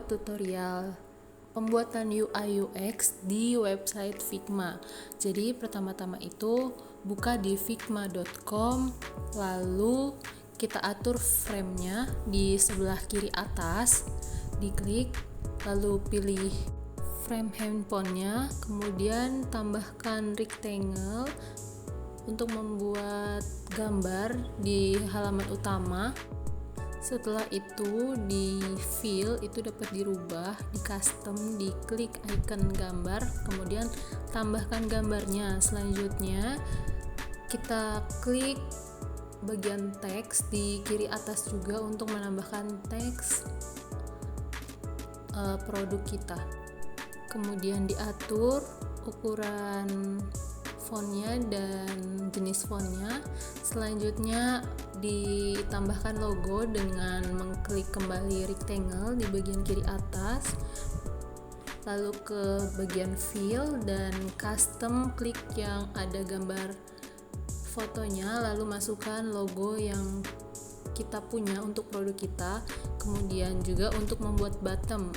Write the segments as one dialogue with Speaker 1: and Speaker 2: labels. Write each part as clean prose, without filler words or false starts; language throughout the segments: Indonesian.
Speaker 1: membuat tutorial pembuatan UI UX di website Figma. Jadi pertama-tama itu buka di figma.com, lalu kita atur frame-nya di sebelah kiri atas, diklik, lalu pilih frame handphonenya, kemudian tambahkan rectangle untuk membuat gambar di halaman utama. Setelah itu di fill itu dapat dirubah, di custom, diklik icon gambar, kemudian tambahkan gambarnya. Selanjutnya kita klik bagian teks di kiri atas juga untuk menambahkan teks produk kita. Kemudian diatur ukuran fontnya dan jenis fontnya. Selanjutnya ditambahkan logo dengan mengklik kembali rectangle di bagian kiri atas, lalu ke bagian fill dan custom, klik yang ada gambar fotonya, lalu masukkan logo yang kita punya untuk produk kita. Kemudian juga untuk membuat bottom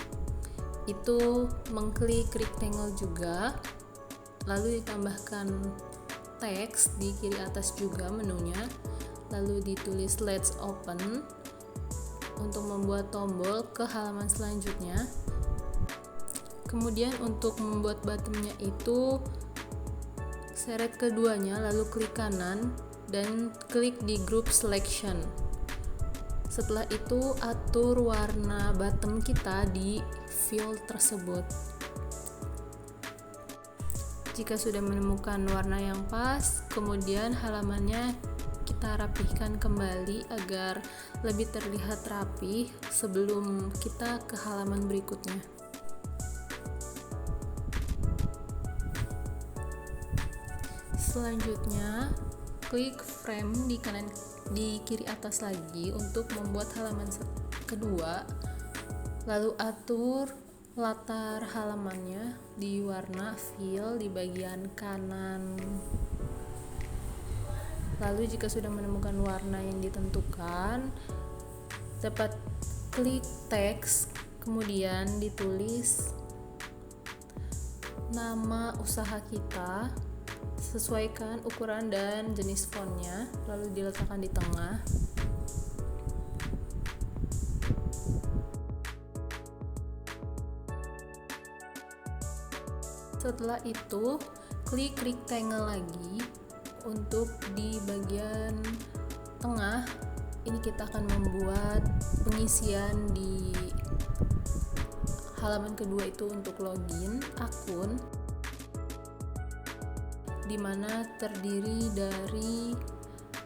Speaker 1: itu mengklik rectangle juga, lalu ditambahkan teks di kiri atas juga menunya, lalu ditulis let's open untuk membuat tombol ke halaman selanjutnya. Kemudian untuk membuat bottomnya itu seret keduanya, lalu klik kanan dan klik di group selection. Setelah itu atur warna bottom kita di fill tersebut. Jika sudah menemukan warna yang pas, kemudian halamannya kita rapihkan kembali agar lebih terlihat rapi sebelum kita ke halaman berikutnya. Selanjutnya, klik frame di kiri atas lagi untuk membuat halaman kedua, lalu atur latar halamannya di warna fill di bagian kanan. Lalu jika sudah menemukan warna yang ditentukan, dapat klik teks, kemudian ditulis nama usaha kita, sesuaikan ukuran dan jenis fontnya, lalu diletakkan di tengah. Setelah itu, klik rectangle lagi untuk di bagian tengah. Ini kita akan membuat pengisian di halaman kedua itu untuk login akun, di mana terdiri dari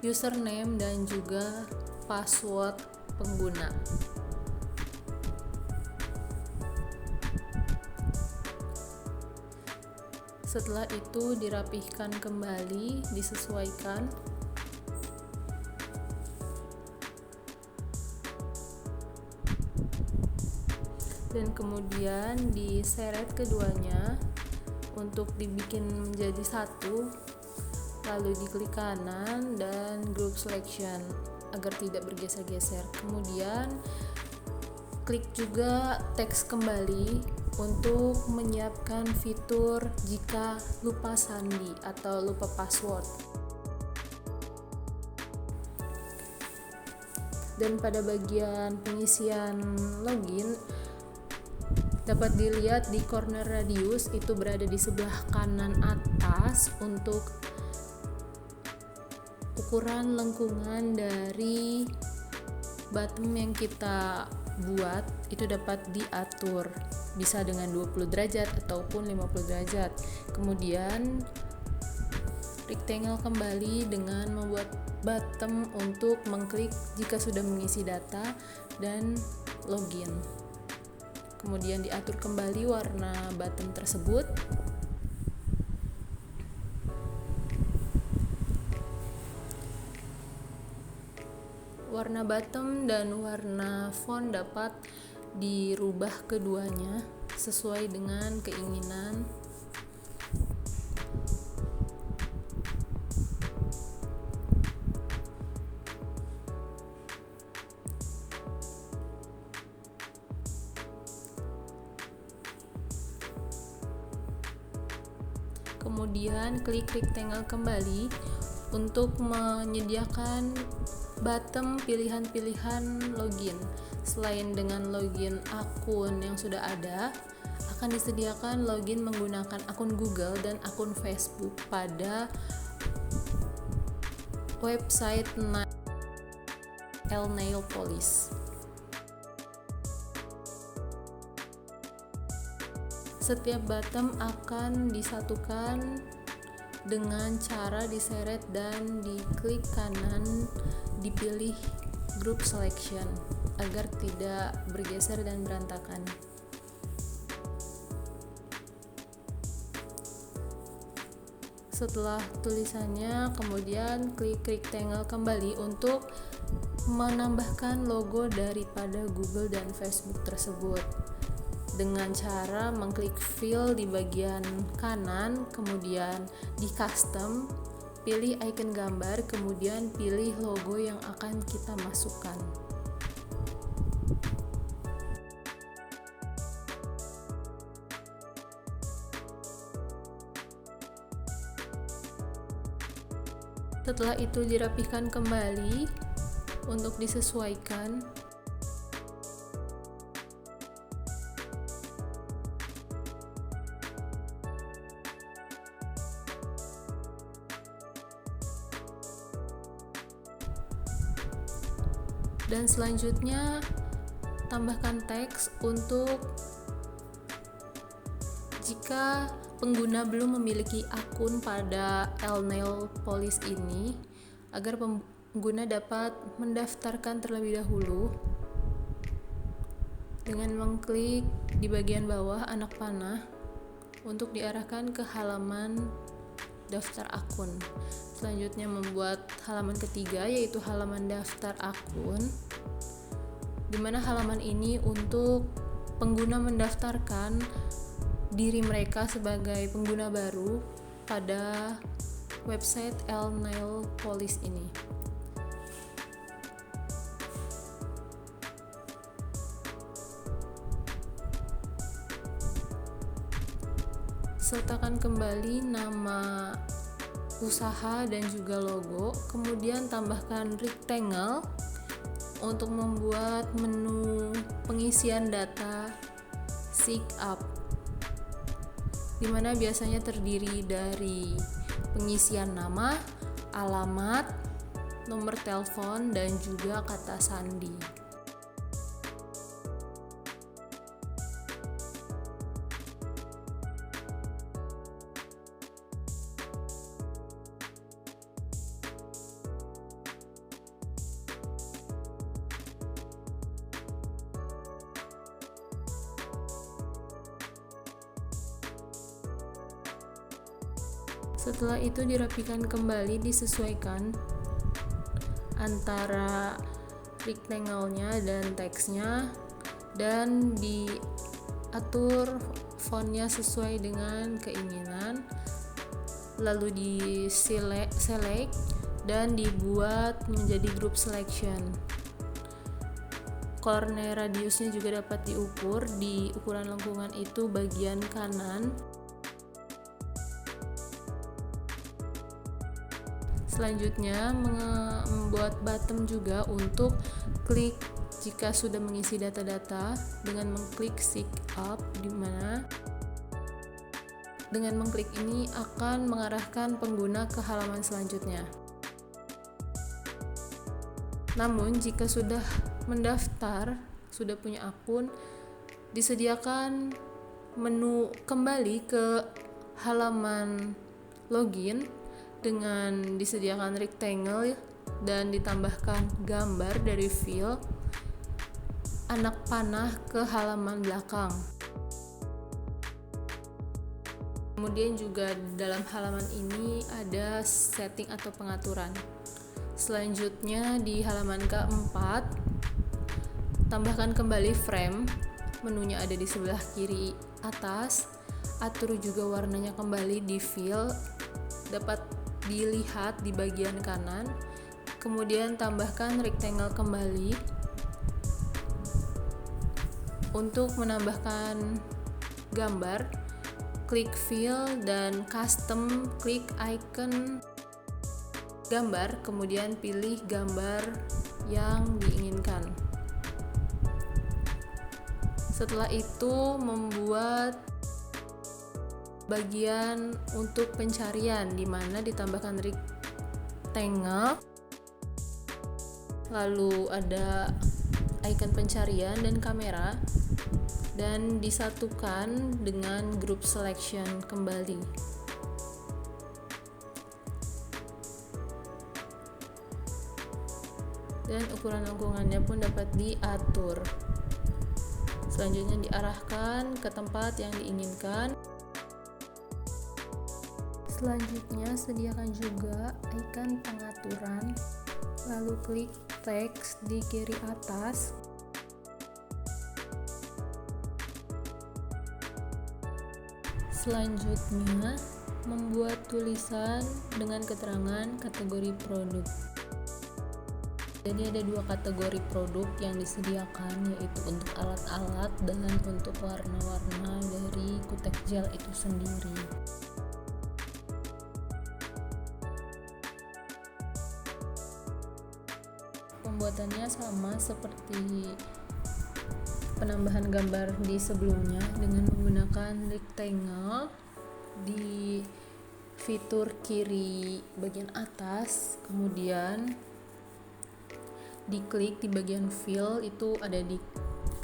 Speaker 1: username dan juga password pengguna. Setelah itu dirapihkan kembali, disesuaikan. Dan kemudian diseret keduanya untuk dibikin menjadi satu, lalu diklik kanan dan group selection agar tidak bergeser-geser. Kemudian klik juga teks kembali untuk menyiapkan fitur jika lupa sandi atau lupa password. Dan pada bagian pengisian login dapat dilihat di corner radius itu berada di sebelah kanan atas untuk ukuran lengkungan dari bottom yang kita buat itu dapat diatur, bisa dengan 20 derajat ataupun 50 derajat. Kemudian rectangle kembali dengan membuat bottom untuk mengklik jika sudah mengisi data dan login. Kemudian diatur kembali warna bottom tersebut. Warna bottom dan warna font dapat dirubah keduanya sesuai dengan keinginan. Kemudian klik rectangle kembali untuk menyediakan button pilihan-pilihan login. Selain dengan login akun yang sudah ada, akan disediakan login menggunakan akun Google dan akun Facebook pada website Nail Police. Setiap button akan disatukan dengan cara diseret dan diklik kanan, dipilih group selection agar tidak bergeser dan berantakan. Setelah tulisannya, kemudian klik rectangle kembali untuk menambahkan logo daripada Google dan Facebook tersebut dengan cara mengklik fill di bagian kanan, kemudian di custom, pilih icon gambar, kemudian pilih logo yang akan kita masukkan. Setelah itu dirapihkan kembali untuk disesuaikan. Dan selanjutnya tambahkan teks untuk jika pengguna belum memiliki akun pada Nail Police ini, agar pengguna dapat mendaftarkan terlebih dahulu dengan mengklik di bagian bawah anak panah untuk diarahkan ke halaman daftar akun. Selanjutnya membuat halaman ketiga, yaitu halaman daftar akun, di mana halaman ini untuk pengguna mendaftarkan diri mereka sebagai pengguna baru pada website Nail Police ini. Sertakan kembali nama usaha dan juga logo, kemudian tambahkan rectangle untuk membuat menu pengisian data sign up, di mana biasanya terdiri dari pengisian nama, alamat, nomor telepon, dan juga kata sandi. Setelah itu dirapikan kembali, disesuaikan antara rectangle-nya dan teksnya, dan diatur fontnya sesuai dengan keinginan, lalu di select dan dibuat menjadi group selection. Corner radiusnya juga dapat diukur. Di ukuran lengkungan itu bagian kanan. Selanjutnya membuat button juga untuk klik jika sudah mengisi data-data dengan mengklik sign up, di mana dengan mengklik ini akan mengarahkan pengguna ke halaman selanjutnya. Namun jika sudah mendaftar, sudah punya akun, disediakan menu kembali ke halaman login dengan disediakan rectangle dan ditambahkan gambar dari fill anak panah ke halaman belakang. Kemudian juga dalam halaman ini ada setting atau pengaturan. Selanjutnya di halaman keempat, tambahkan kembali frame, menunya ada di sebelah kiri atas, atur juga warnanya kembali di fill, dapat dilihat di bagian kanan. Kemudian tambahkan rectangle kembali untuk menambahkan gambar klik fill dan custom, klik icon gambar, kemudian pilih gambar yang diinginkan. Setelah itu membuat bagian untuk pencarian di mana ditambahkan rectangle, lalu ada icon pencarian dan kamera, dan disatukan dengan group selection kembali. Dan ukuran lengkungannya pun dapat diatur. Selanjutnya diarahkan ke tempat yang diinginkan. Selanjutnya sediakan juga icon pengaturan, lalu klik teks di kiri atas. Selanjutnya membuat tulisan dengan keterangan kategori produk. Jadi ada 2 kategori produk yang disediakan, yaitu untuk alat-alat dan untuk warna-warna dari kutek gel itu sendiri. Pembuatannya sama seperti penambahan gambar di sebelumnya dengan menggunakan rectangle di fitur kiri bagian atas, kemudian diklik di bagian fill itu ada di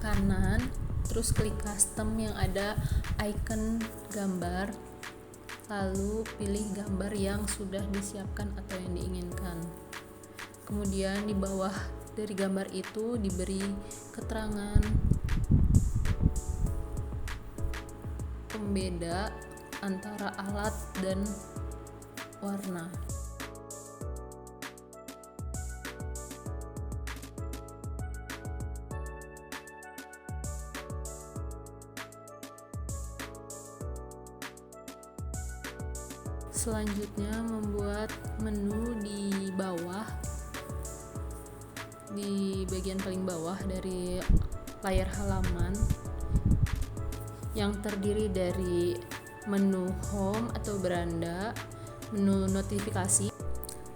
Speaker 1: kanan, terus klik custom yang ada icon gambar, lalu pilih gambar yang sudah disiapkan atau yang diinginkan. Kemudian di bawah dari gambar itu diberi keterangan pembeda antara alat dan warna. Selanjutnya membuat menu di bawah, di bagian paling bawah dari layar halaman, yang terdiri dari menu home atau beranda, menu notifikasi,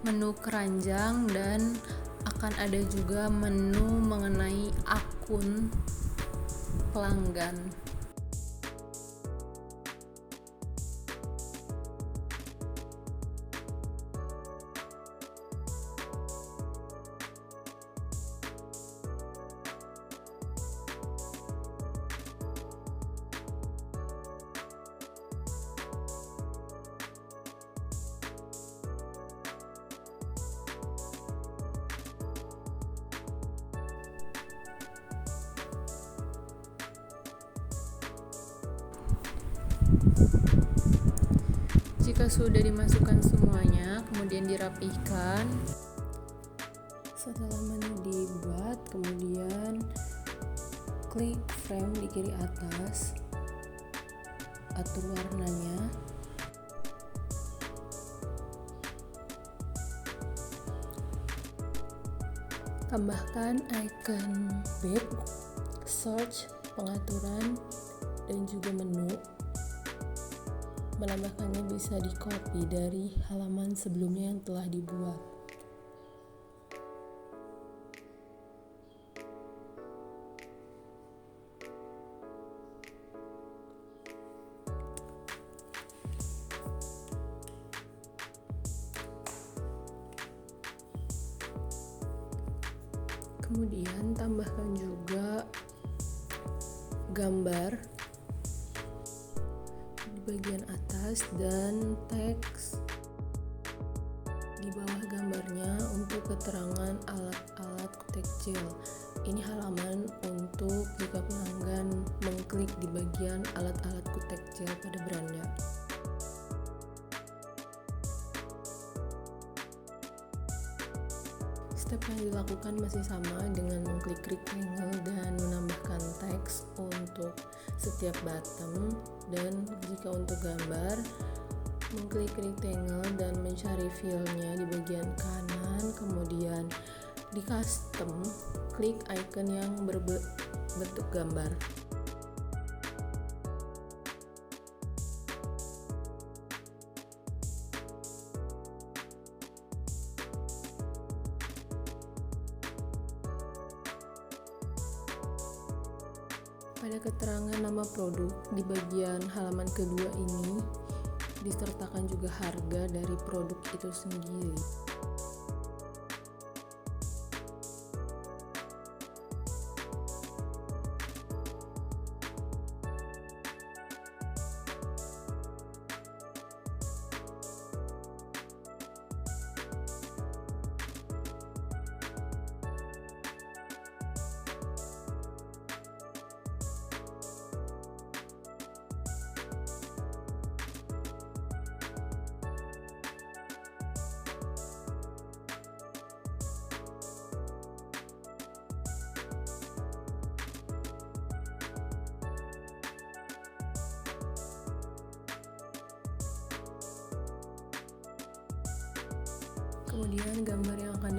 Speaker 1: menu keranjang, dan akan ada juga menu mengenai akun pelanggan. Jika sudah dimasukkan semuanya, kemudian dirapihkan. Setelah menu dibuat, kemudian klik frame di kiri atas, atur warnanya, tambahkan icon back, search, pengaturan, dan juga menu. Menambahkannya bisa di-copy dari halaman sebelumnya yang telah dibuat. Kemudian tambahkan juga gambar di bagian atas dan teks di bawah gambarnya untuk keterangan alat-alat kutek gel. Ini halaman untuk jika pelanggan mengklik di bagian alat-alat kutek gel pada beranda. Step yang dilakukan masih sama dengan mengklik rectangle dan menambahkan teks untuk setiap bottom, dan jika untuk gambar mengklik rectangle dan mencari filenya di bagian kanan, kemudian di custom klik icon yang berbentuk gambar. Pada keterangan nama produk di bagian halaman kedua ini disertakan juga harga dari produk itu sendiri. Kemudian gambar yang akan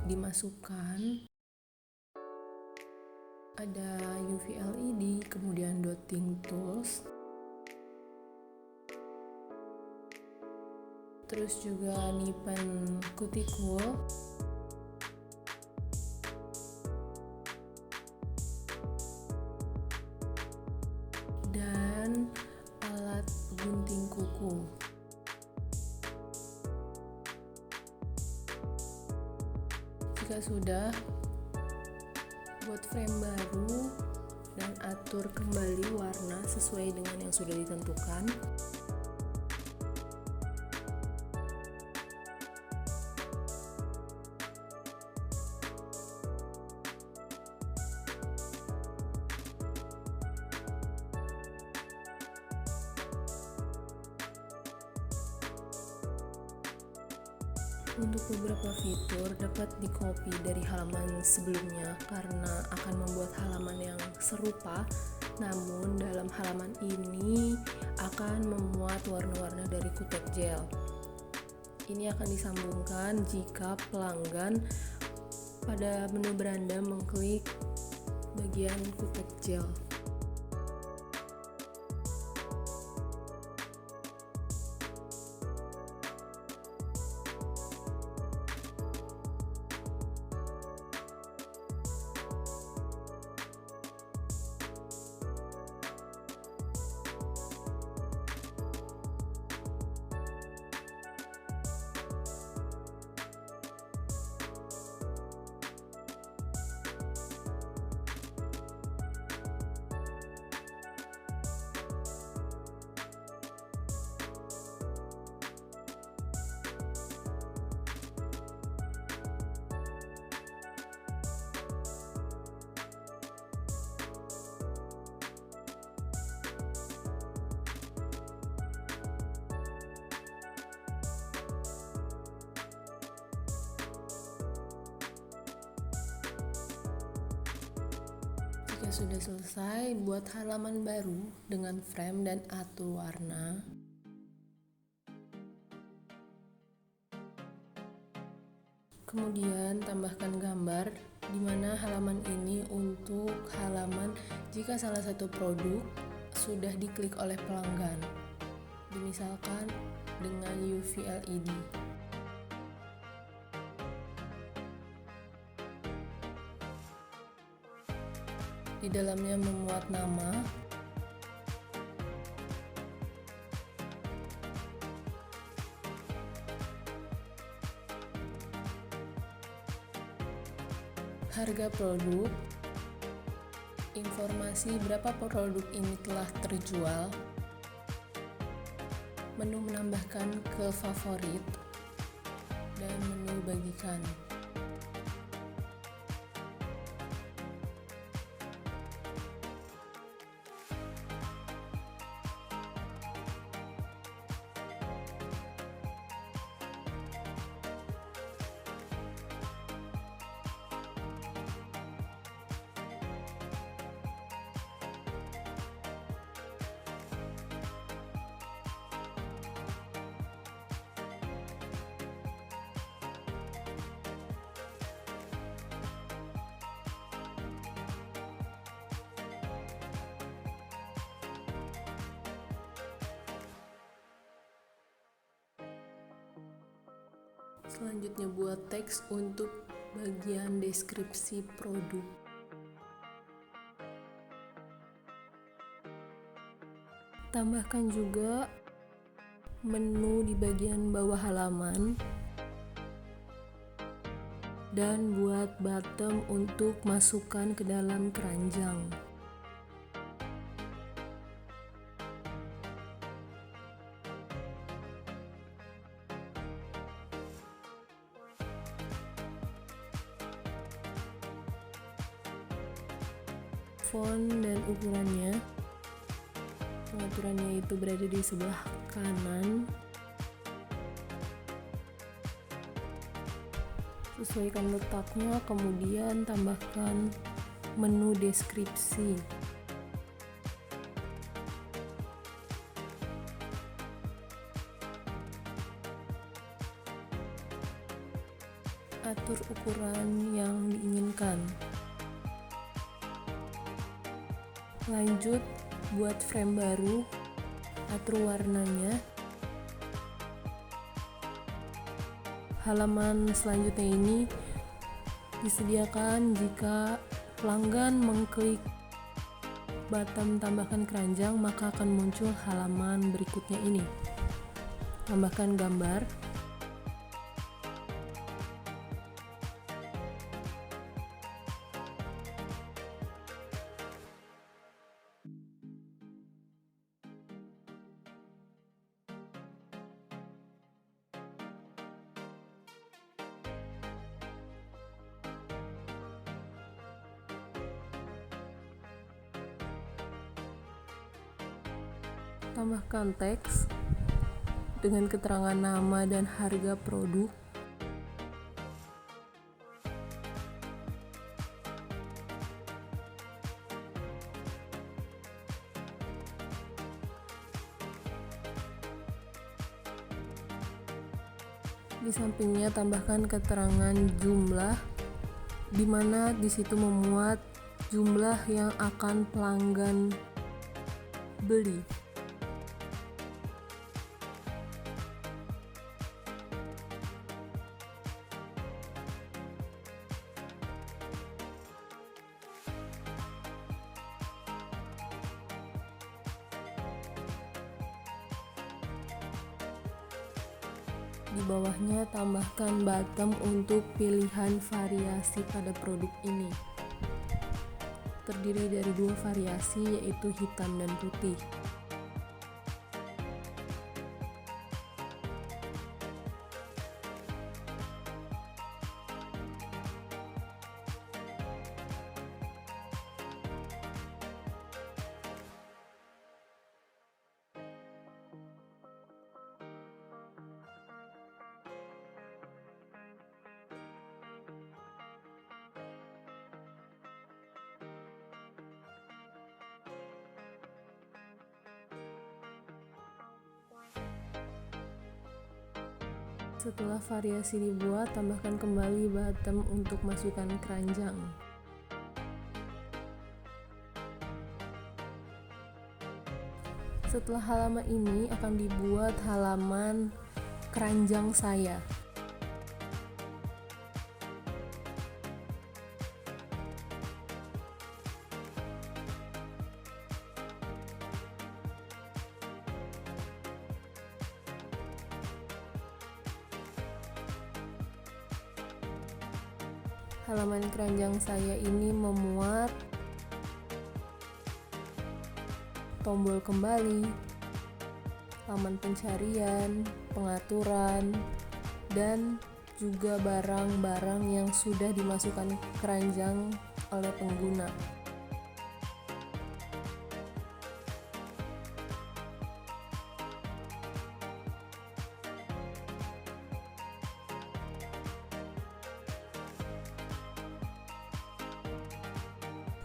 Speaker 1: dimasukkan ada UV LED, kemudian dotting tools, terus juga nipen kutikul, dan alat gunting kuku. Jika sudah, buat frame baru dan atur kembali warna sesuai dengan yang sudah ditentukan. Untuk beberapa fitur dapat di-copy dari halaman sebelumnya karena akan membuat halaman yang serupa, namun dalam halaman ini akan memuat warna-warna dari kutek gel. Ini akan disambungkan jika pelanggan pada menu beranda mengklik bagian kutek gel. Jika sudah selesai, buat halaman baru dengan frame dan atur warna. Kemudian tambahkan gambar di mana halaman ini untuk halaman jika salah satu produk sudah diklik oleh pelanggan. Misalkan dengan UV LED. Di dalamnya memuat nama, harga produk, informasi berapa produk ini telah terjual, menu menambahkan ke favorit, dan menu bagikan. Selanjutnya buat teks untuk bagian deskripsi produk. Tambahkan juga menu di bagian bawah halaman dan buat bottom untuk masukkan ke dalam keranjang. Font dan ukurannya, pengaturannya itu berada di sebelah kanan. Sesuaikan letaknya, kemudian tambahkan menu deskripsi. Atur ukuran yang diinginkan. Lanjut, buat frame baru, atur warnanya. Halaman selanjutnya ini disediakan jika pelanggan mengklik button tambahkan keranjang, maka akan muncul halaman berikutnya ini. Tambahkan gambar. Tambahkan teks dengan keterangan nama dan harga produk. Di sampingnya tambahkan keterangan jumlah, di mana di situ memuat jumlah yang akan pelanggan beli. Di bawahnya tambahkan bottom untuk pilihan variasi pada produk ini. Terdiri dari 2 variasi, yaitu hitam dan putih. Setelah variasi dibuat, tambahkan kembali bottom untuk masukkan keranjang. Setelah halaman ini akan dibuat halaman keranjang saya. Halaman keranjang saya ini memuat tombol kembali, halaman pencarian, pengaturan, dan juga barang-barang yang sudah dimasukkan keranjang oleh pengguna.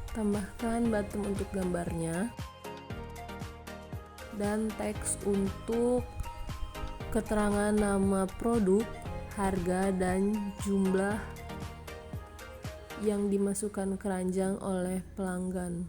Speaker 1: Tambahkan bottom untuk gambarnya dan teks untuk keterangan nama produk, harga, dan jumlah yang dimasukkan keranjang oleh pelanggan.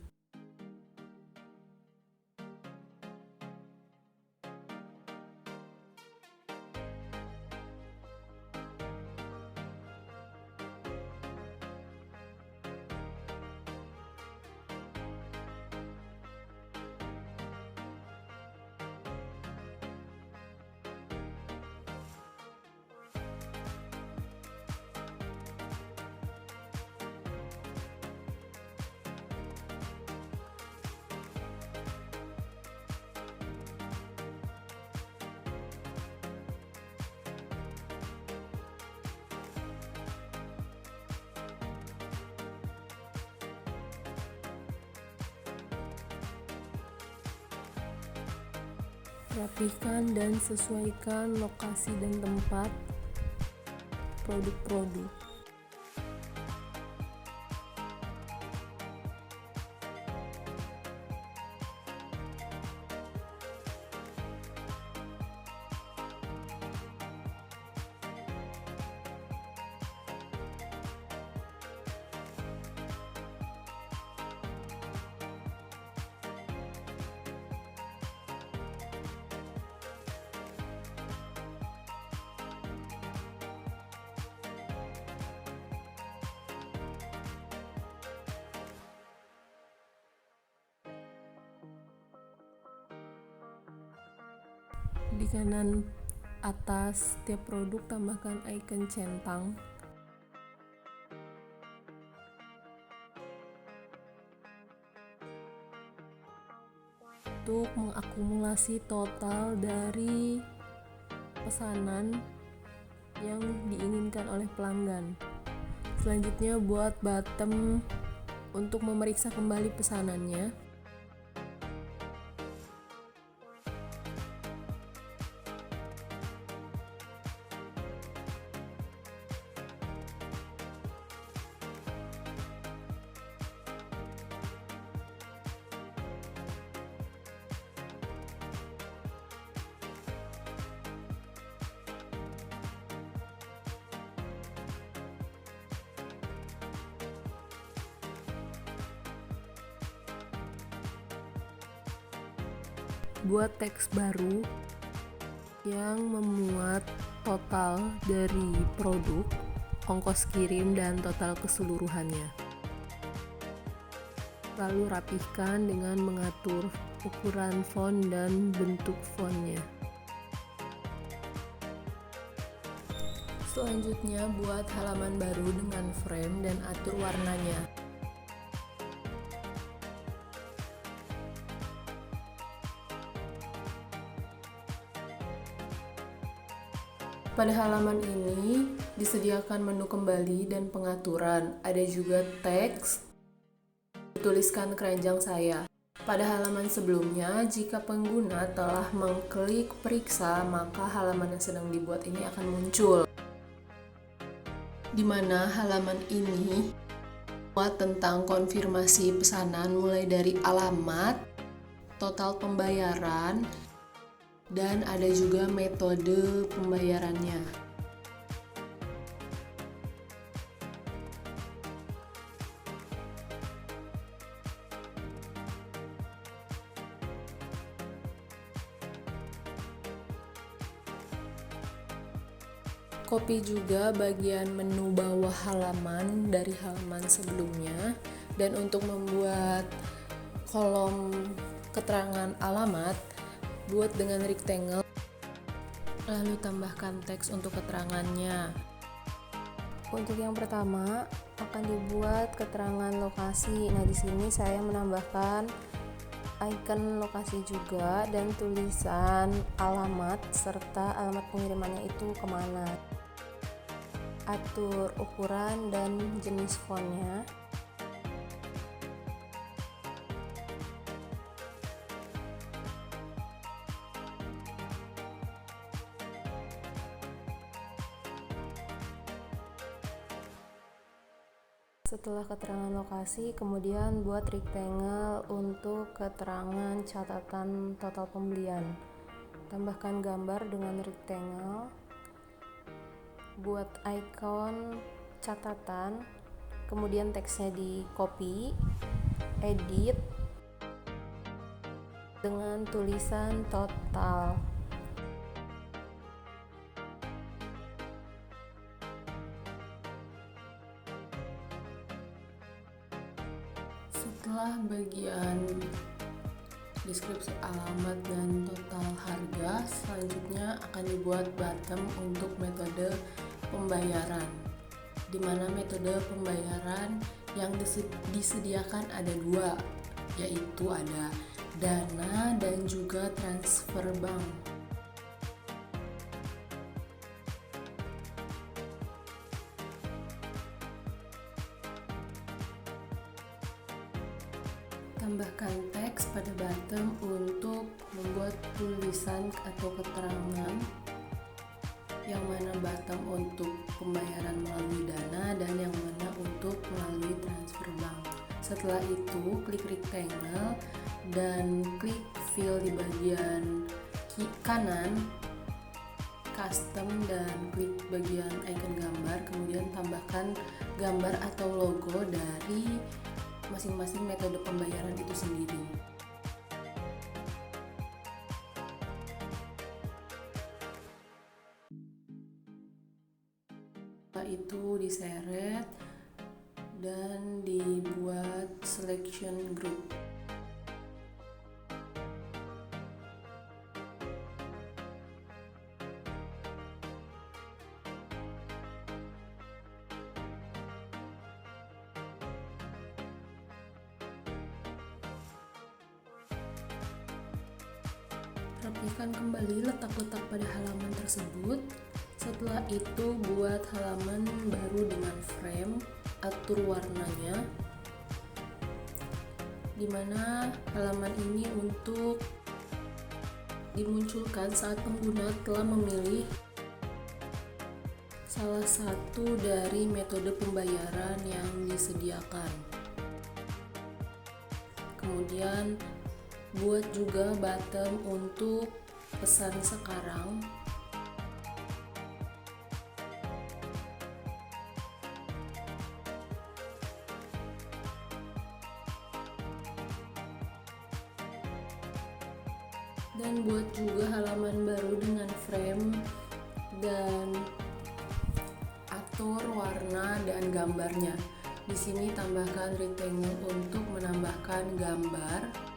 Speaker 1: Rapihkan dan sesuaikan lokasi dan tempat produk-produk. Di kanan atas tiap produk tambahkan icon centang. Untuk mengakumulasi total dari pesanan yang diinginkan oleh pelanggan. Selanjutnya buat bottom untuk memeriksa kembali pesanannya. Buat teks baru yang memuat total dari produk, ongkos kirim, dan total keseluruhannya. Lalu rapihkan dengan mengatur ukuran font dan bentuk fontnya. Selanjutnya buat halaman baru dengan frame dan atur warnanya. Pada halaman ini disediakan menu kembali dan pengaturan. Ada juga teks, tuliskan keranjang saya. Pada halaman sebelumnya, jika pengguna telah mengklik periksa, maka halaman yang sedang dibuat ini akan muncul. Di mana halaman ini buat tentang konfirmasi pesanan mulai dari alamat, total pembayaran, dan ada juga metode pembayarannya. Copy juga bagian menu bawah halaman dari halaman sebelumnya, dan untuk membuat kolom keterangan alamat, buat dengan rectangle, lalu tambahkan teks untuk keterangannya. Untuk yang pertama akan dibuat keterangan lokasi. Nah, di sini saya menambahkan icon lokasi juga dan tulisan alamat serta alamat pengirimannya itu kemana. Atur ukuran dan jenis fontnya. Setelah keterangan lokasi, kemudian buat rectangle untuk keterangan catatan total pembelian. Tambahkan gambar dengan rectangle. Buat icon catatan, kemudian teksnya di copy, edit dengan tulisan total. Setelah bagian deskripsi alamat dan total harga, selanjutnya akan dibuat bottom untuk metode pembayaran, di mana metode pembayaran yang disediakan ada dua, yaitu ada dana dan juga transfer bank. Tambahkan teks pada bottom untuk membuat tulisan atau keterangan, yang mana bottom untuk pembayaran melalui Dana dan yang mana untuk melalui transfer bank. Setelah itu, klik rectangle dan klik fill di bagian kanan, custom, dan klik bagian icon gambar, kemudian tambahkan gambar atau logo dari masing-masing metode pembayaran itu sendiri. Setelah itu diseret dan dibuat selection group. Rapikan kembali letak-letak pada halaman tersebut. Setelah itu buat halaman baru dengan frame, atur warnanya, dimana halaman ini untuk dimunculkan saat pengguna telah memilih salah satu dari metode pembayaran yang disediakan. Kemudian buat juga bottom untuk pesan sekarang. Dan buat juga halaman baru dengan frame dan atur warna dan gambarnya. Di sini tambahkan rectangle untuk menambahkan gambar.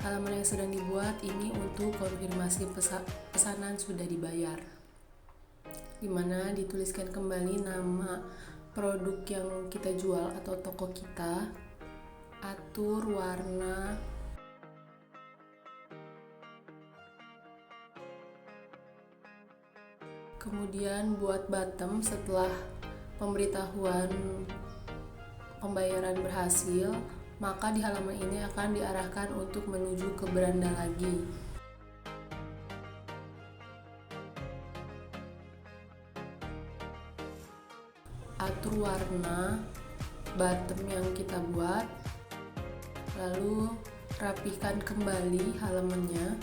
Speaker 1: Halaman yang sedang dibuat ini untuk konfirmasi pesanan sudah dibayar, dimana dituliskan kembali nama produk yang kita jual atau toko kita, atur warna, kemudian buat bottom setelah pemberitahuan pembayaran berhasil, maka di halaman ini akan diarahkan untuk menuju ke beranda lagi. Atur warna bottom yang kita buat, lalu rapikan kembali halamannya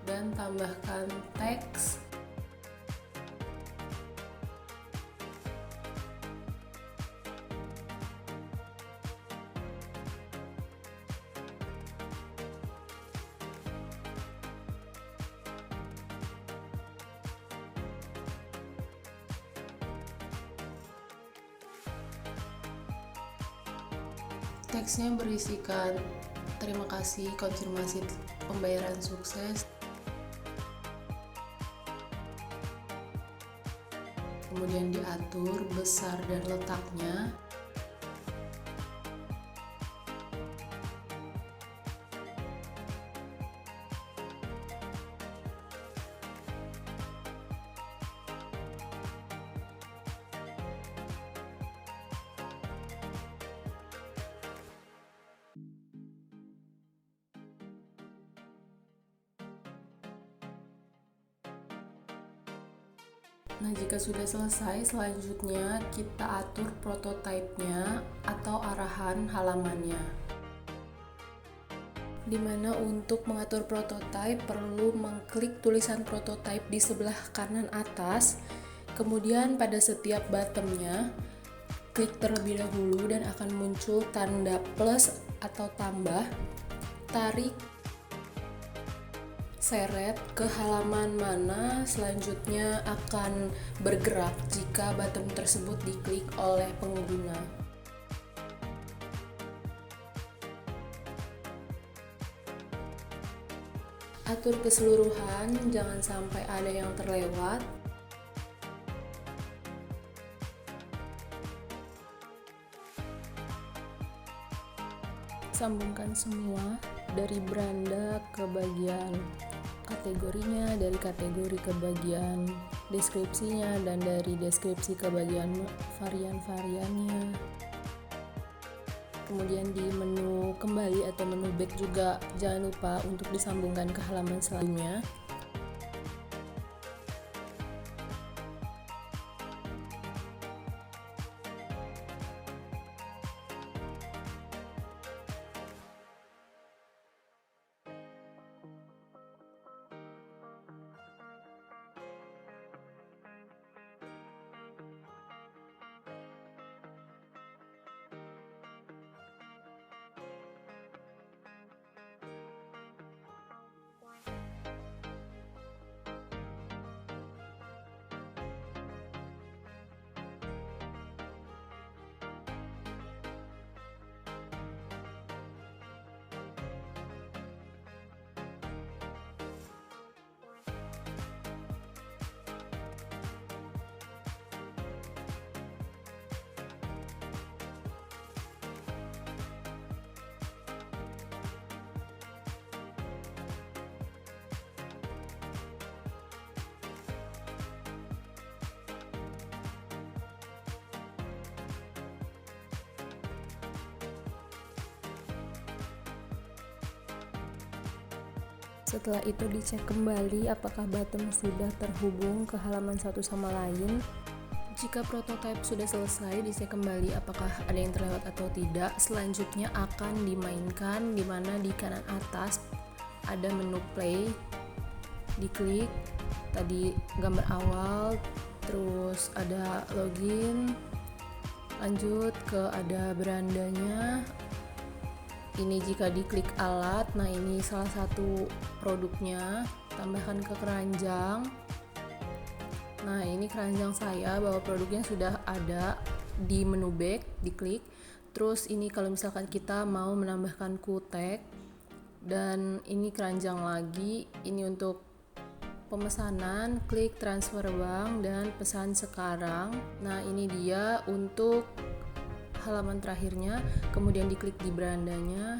Speaker 1: dan tambahkan teks. Teksnya berisikan terima kasih, konfirmasi pembayaran sukses, kemudian diatur besar dan letaknya, Nah, jika sudah selesai, selanjutnya kita atur prototipenya atau arahan halamannya. Dimana untuk mengatur prototipe perlu mengklik tulisan prototipe di sebelah kanan atas, kemudian pada setiap bottomnya klik terlebih dahulu dan akan muncul tanda plus atau tambah, tarik, seret ke halaman mana selanjutnya akan bergerak jika bottom tersebut diklik oleh pengguna. Atur keseluruhan, jangan sampai ada yang terlewat. disambungkan semua dari beranda ke bagian kategorinya, dari kategori ke bagian deskripsinya, dan dari deskripsi ke bagian varian-variannya. Kemudian di menu kembali atau menu back juga jangan lupa untuk disambungkan ke halaman selanjutnya. Setelah itu dicek kembali apakah bottom sudah terhubung ke halaman satu sama lain. Jika prototipe sudah selesai, dicek kembali apakah ada yang terlewat atau tidak. Selanjutnya akan dimainkan, di mana di kanan atas ada menu play, diklik, tadi gambar awal, terus ada login, lanjut ke ada berandanya. Ini jika diklik alat, nah ini salah satu produknya, tambahkan ke keranjang. Nah ini keranjang saya bahwa produknya sudah ada di menu back, diklik. Terus ini kalau misalkan kita mau menambahkan kutek, dan ini keranjang lagi, ini untuk pemesanan, klik transfer bank dan pesan sekarang. Nah ini dia untuk halaman terakhirnya, kemudian diklik di berandanya,